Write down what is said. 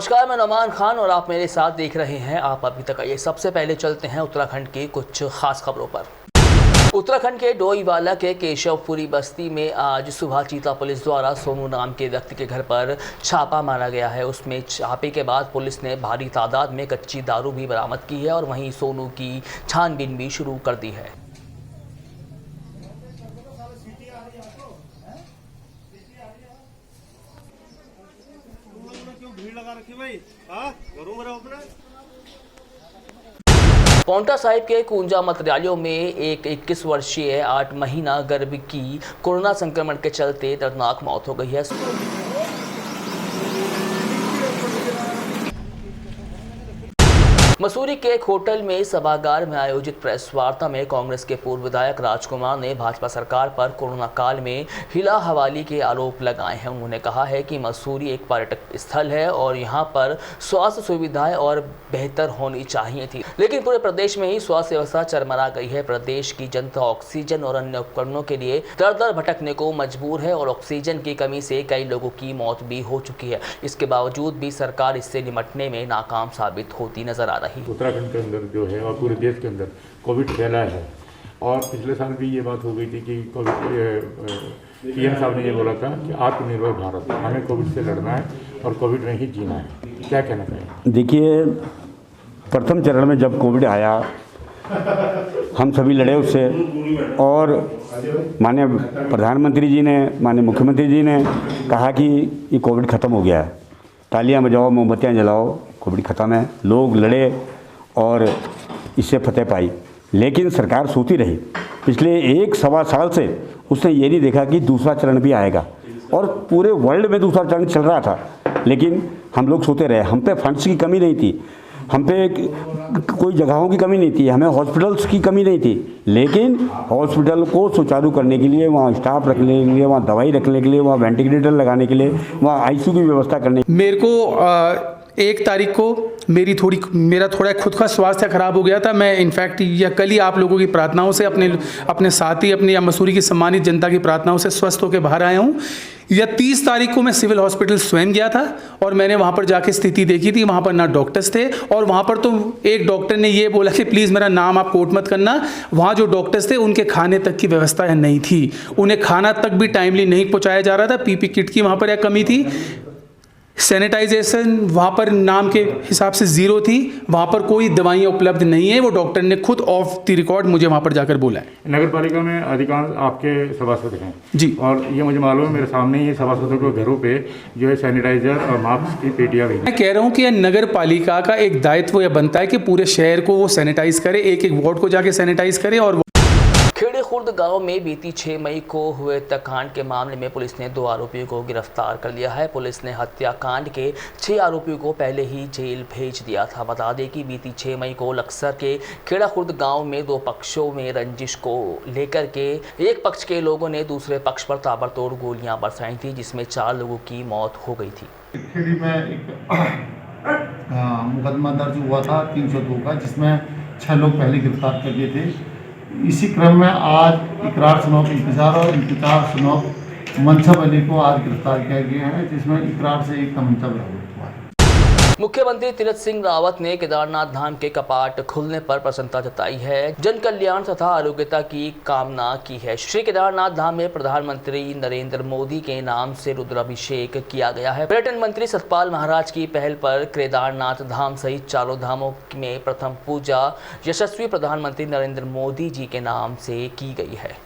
नमस्कार, मैं नौमान खान और आप मेरे साथ देख रहे हैं आप अभी तक। आइए सबसे पहले चलते हैं उत्तराखंड की कुछ खास खबरों पर। उत्तराखंड के डोईवाला के केशवपुरी बस्ती में आज सुबह चीता पुलिस द्वारा सोनू नाम के व्यक्ति के घर पर छापा मारा गया है। उसमें छापे के बाद पुलिस ने भारी तादाद में कच्ची दारू भी बरामद की है और वहीं सोनू की छानबीन भी शुरू कर दी है। पांवटा साहिब के कुंजा मतरालियों में एक 21 वर्षीय 8 महीना गर्भ की कोरोना संक्रमण के चलते दर्दनाक मौत हो गई है। मसूरी के एक होटल में सभागार में आयोजित प्रेस वार्ता में कांग्रेस के पूर्व विधायक राजकुमार ने भाजपा सरकार पर कोरोना काल में हिला हवाली के आरोप लगाए हैं। उन्होंने कहा है कि मसूरी एक पर्यटक स्थल है और यहां पर स्वास्थ्य सुविधाएं और बेहतर होनी चाहिए थी, लेकिन पूरे प्रदेश में ही स्वास्थ्य व्यवस्था चरमरा गई है। प्रदेश की जनता ऑक्सीजन और अन्य उपकरणों के लिए दर दर भटकने को मजबूर है और ऑक्सीजन की कमी से कई लोगों की मौत भी हो चुकी है। इसके बावजूद भी सरकार इससे निपटने में नाकाम साबित होती नजर आ रही है। उत्तराखंड के अंदर जो है और पूरे देश के अंदर कोविड फैला है और पिछले साल भी ये बात हो गई थी कि कोविड पीएम साहब ने ये बोला था कि आत्मनिर्भर भारत, हमें कोविड से लड़ना है और कोविड में ही जीना है। क्या कहना चाहिए? देखिए, प्रथम चरण में जब कोविड आया हम सभी लड़े उससे और माननीय प्रधानमंत्री जी ने, माननीय मुख्यमंत्री जी ने कहा कि ये कोविड ख़त्म हो गया है, तालियां बजाओ, मोमबत्तियां जलाओ, कोविड ख़त्म है। लोग लड़े और इससे फतेह पाई, लेकिन सरकार सोती रही। पिछले 1-1.25 साल से उसने ये नहीं देखा कि दूसरा चरण भी आएगा और पूरे वर्ल्ड में दूसरा चरण चल रहा था, लेकिन हम लोग सोते रहे। हम पे फंड्स की कमी नहीं थी, हम पे कोई जगहों की कमी नहीं थी, हमें हॉस्पिटल्स की कमी नहीं थी, लेकिन हॉस्पिटल को सुचारू करने के लिए, वहाँ स्टाफ रखने के लिए, वहाँ दवाई रखने के लिए, वहाँ वेंटिलेटर लगाने के लिए, वहाँ आईसीयू की व्यवस्था करने। मेरे को 1 तारीख को मेरा थोड़ा खुद का स्वास्थ्य खराब हो गया था। मैं इनफैक्ट या कल ही आप लोगों की प्रार्थनाओं से, अपने साथी, अपनी मसूरी की सम्मानित जनता की प्रार्थनाओं से स्वस्थ होकर बाहर आया हूँ। या 30 तारीख को मैं सिविल हॉस्पिटल स्वयं गया था और मैंने वहाँ पर जाके स्थिति देखी थी। वहाँ पर ना डॉक्टर्स थे और वहाँ पर तो एक डॉक्टर ने ये बोला कि प्लीज़ मेरा नाम आप कोट मत करना। वहाँ जो डॉक्टर्स थे उनके खाने तक की व्यवस्था नहीं थी, उन्हें खाना तक भी टाइमली नहीं पहुँचाया जा रहा था। पीपी किट की वहाँ पर एक कमी थी। सैनिटाइजेशन वहाँ पर नाम के हिसाब से 0 थी। वहाँ पर कोई दवाइयाँ उपलब्ध नहीं है। वो डॉक्टर ने खुद ऑफ द रिकॉर्ड मुझे वहाँ पर जाकर बोला है। नगर पालिका में अधिकांश आपके सभासद हैं जी, और ये मुझे मालूम है, मेरे सामने ही सभासदों के घरों पे जो है सैनिटाइजर और मास्क की पेटियाँ भी। मैं कह रहा हूँ कि नगर पालिका का एक दायित्व यह बनता है कि पूरे शहर को वो सैनिटाइज करे, एक एक वार्ड को जाके सैनिटाइज करे। और खेड़े खुर्द गांव में बीती 6 मई को हुए हत्याकांड के मामले में पुलिस ने 2 आरोपियों को गिरफ्तार कर लिया है। पुलिस ने हत्याकांड के 6 आरोपियों को पहले ही जेल भेज दिया था। बता दें कि बीती 6 मई को लक्सर के खेड़ा खुर्द गांव में 2 पक्षों में रंजिश को लेकर के एक पक्ष के लोगों ने दूसरे पक्ष पर ताबड़तोड़ गोलियां बरसाई थी, जिसमें 4 लोगों की मौत हो गई थी। खेड़ी में एक मुकदमा दर्ज हुआ था 302 का, जिसमें 6 लोग पहले गिरफ्तार कर दिए थे। इसी क्रम में आज इकरार सुनौक इंतजार और इंतजार सुनौक मंशब अली को आज गिरफ्तार किया गया है, जिसमें इकरार से एक का मंशब हुआ है। मुख्यमंत्री तीरथ सिंह रावत ने केदारनाथ धाम के कपाट खुलने पर प्रसन्नता जताई है, जन कल्याण तथा आरोग्यता की कामना की है। श्री केदारनाथ धाम में प्रधानमंत्री नरेंद्र मोदी के नाम से रुद्राभिषेक किया गया है। पर्यटन मंत्री सतपाल महाराज की पहल पर केदारनाथ धाम सहित चारों धामों में प्रथम पूजा यशस्वी प्रधानमंत्री नरेंद्र मोदी जी के नाम से की गई है।